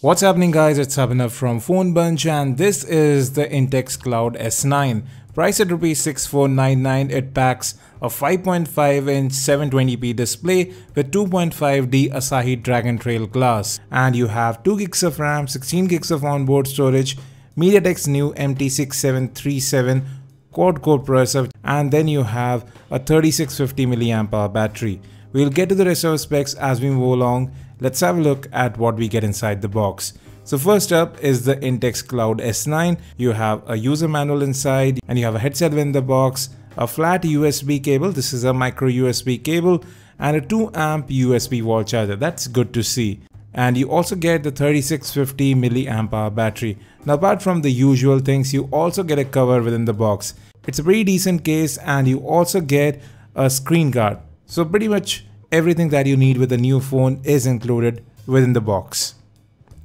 What's happening, guys? It's Abhinav from PhoneBunch, and this is the Intex Cloud S9. Priced at ₹6499, it packs a 5.5-inch 720p display with 2.5D Asahi Dragon Trail glass, and you have 2 gigs of RAM, 16 gigs of onboard storage, MediaTek's new MT6737 quad-core processor, and then you have a 3650 mAh battery. We'll get to the rest of the specs as we move along. Let's have a look at what we get inside the box. So first up is the Intex Cloud S9. You have a user manual inside, and you have a headset in the box, a flat USB cable, this is a micro USB cable, and a 2 amp USB wall charger. That's good to see. And you also get the 3650 mAh battery. Now, apart from the usual things, you also get a cover within the box. It's a pretty decent case, and you also get a screen guard. So pretty much everything that you need with a new phone is included within the box.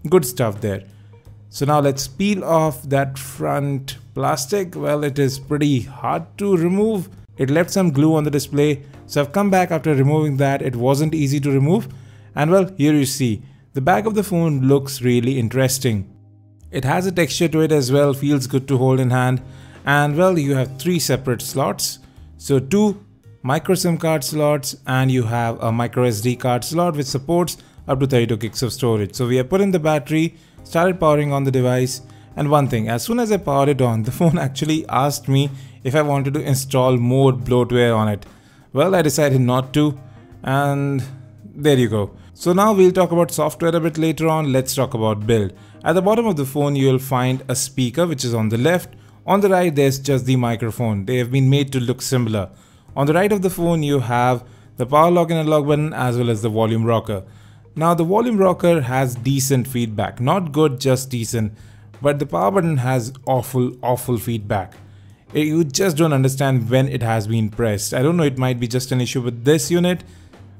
Good stuff there. So now let's peel off that front plastic. Well, it is pretty hard to remove. It left some glue on the display, so I've come back after removing that. It wasn't easy to remove, and well, here you see the back of the phone looks really interesting. It has a texture to it as well, feels good to hold in hand, and well, you have 3 separate slots. So 2 micro SIM card slots, and you have a micro SD card slot which supports up to 32 gigs of storage. So we have put in the battery, started powering on the device, and one thing, as soon as I powered it on, the phone actually asked me if I wanted to install more bloatware on it. Well, I decided not to, and there you go. So now we'll talk about software a bit later on. Let's talk about build. At the bottom of the phone you'll find a speaker which is on the left. On the right there's just the microphone. They have been made to look similar. On the right of the phone you have the power lock and unlock button as well as the volume rocker. Now the volume rocker has decent feedback, not good, just decent, but the power button has awful feedback. You just don't understand when it has been pressed. I don't know, it might be just an issue with this unit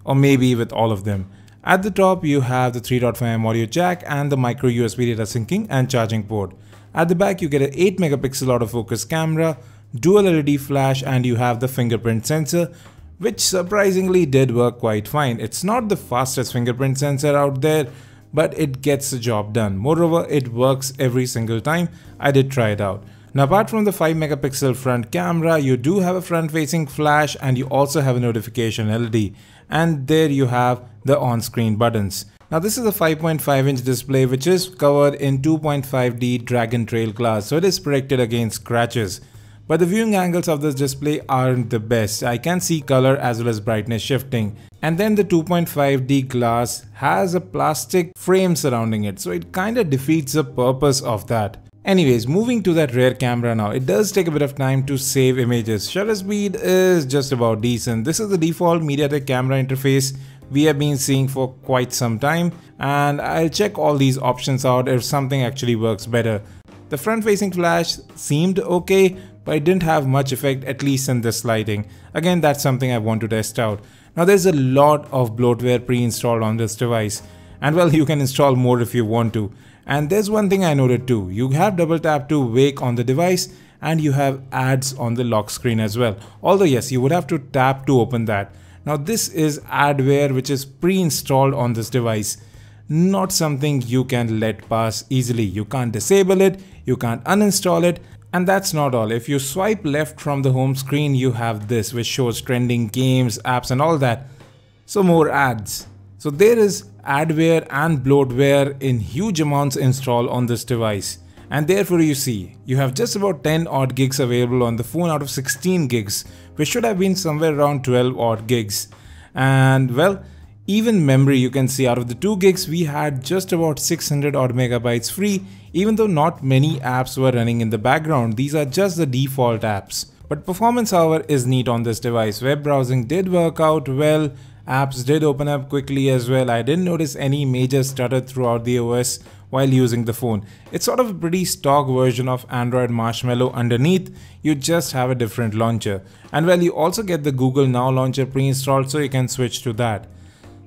or maybe with all of them. At the top you have the 3.5mm audio jack and the micro USB data syncing and charging port. At the back you get an 8 megapixel autofocus camera, dual LED flash, and you have the fingerprint sensor, which surprisingly did work quite fine. It's not the fastest fingerprint sensor out there, but it gets the job done. Moreover, it works every single time. I did try it out. Now, apart from the 5 megapixel front camera, you do have a front facing flash, and you also have a notification LED, and there you have the on-screen buttons. Now this is a 5.5-inch display which is covered in 2.5D Dragon Trail glass, so it is protected against scratches. But the viewing angles of this display aren't the best. I can see color as well as brightness shifting. And then the 2.5D glass has a plastic frame surrounding it, so it kinda defeats the purpose of that. Anyways, moving to that rear camera now, it does take a bit of time to save images. Shutter speed is just about decent. This is the default MediaTek camera interface we have been seeing for quite some time, and I'll check all these options out if something actually works better. The front facing flash seemed okay, but it didn't have much effect, at least in this lighting. Again, that's something I want to test out. Now there's a lot of bloatware pre-installed on this device, and well, you can install more if you want to. And there's one thing I noted too, you have double tap to wake on the device, and you have ads on the lock screen as well. Although yes, you would have to tap to open that. Now this is Adware which is pre-installed on this device. Not something you can let pass easily. You can't disable it, you can't uninstall it, and that's not all. If you swipe left from the home screen, you have this which shows trending games, apps and all that. So more ads. So there is Adware and bloatware in huge amounts installed on this device. And therefore you see, you have just about 10 odd gigs available on the phone out of 16 gigs, which should have been somewhere around 12 odd gigs. And well, even memory, you can see out of the 2 gigs, we had just about 600 odd megabytes free, even though not many apps were running in the background. These are just the default apps. But performance, however, is neat on this device. Web browsing did work out well, apps did open up quickly as well. I didn't notice any major stutter throughout the OS while using the phone. It's sort of a pretty stock version of Android Marshmallow underneath, you just have a different launcher. And well, you also get the Google Now launcher pre-installed, so you can switch to that.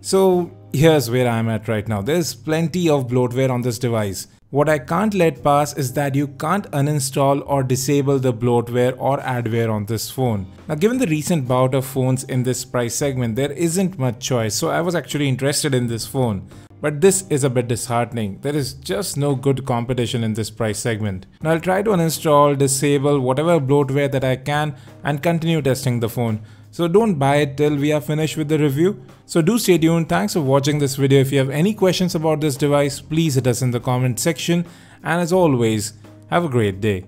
So here's where I'm at right now. There's plenty of bloatware on this device. What I can't let pass is that you can't uninstall or disable the bloatware or adware on this phone. Now, given the recent bout of phones in this price segment, there isn't much choice, so I was actually interested in this phone. But this is a bit disheartening. There is just no good competition in this price segment. Now I'll try to uninstall, disable whatever bloatware that I can and continue testing the phone. So don't buy it till we are finished with the review. So do stay tuned. Thanks for watching this video. If you have any questions about this device, please hit us in the comment section. And as always, have a great day.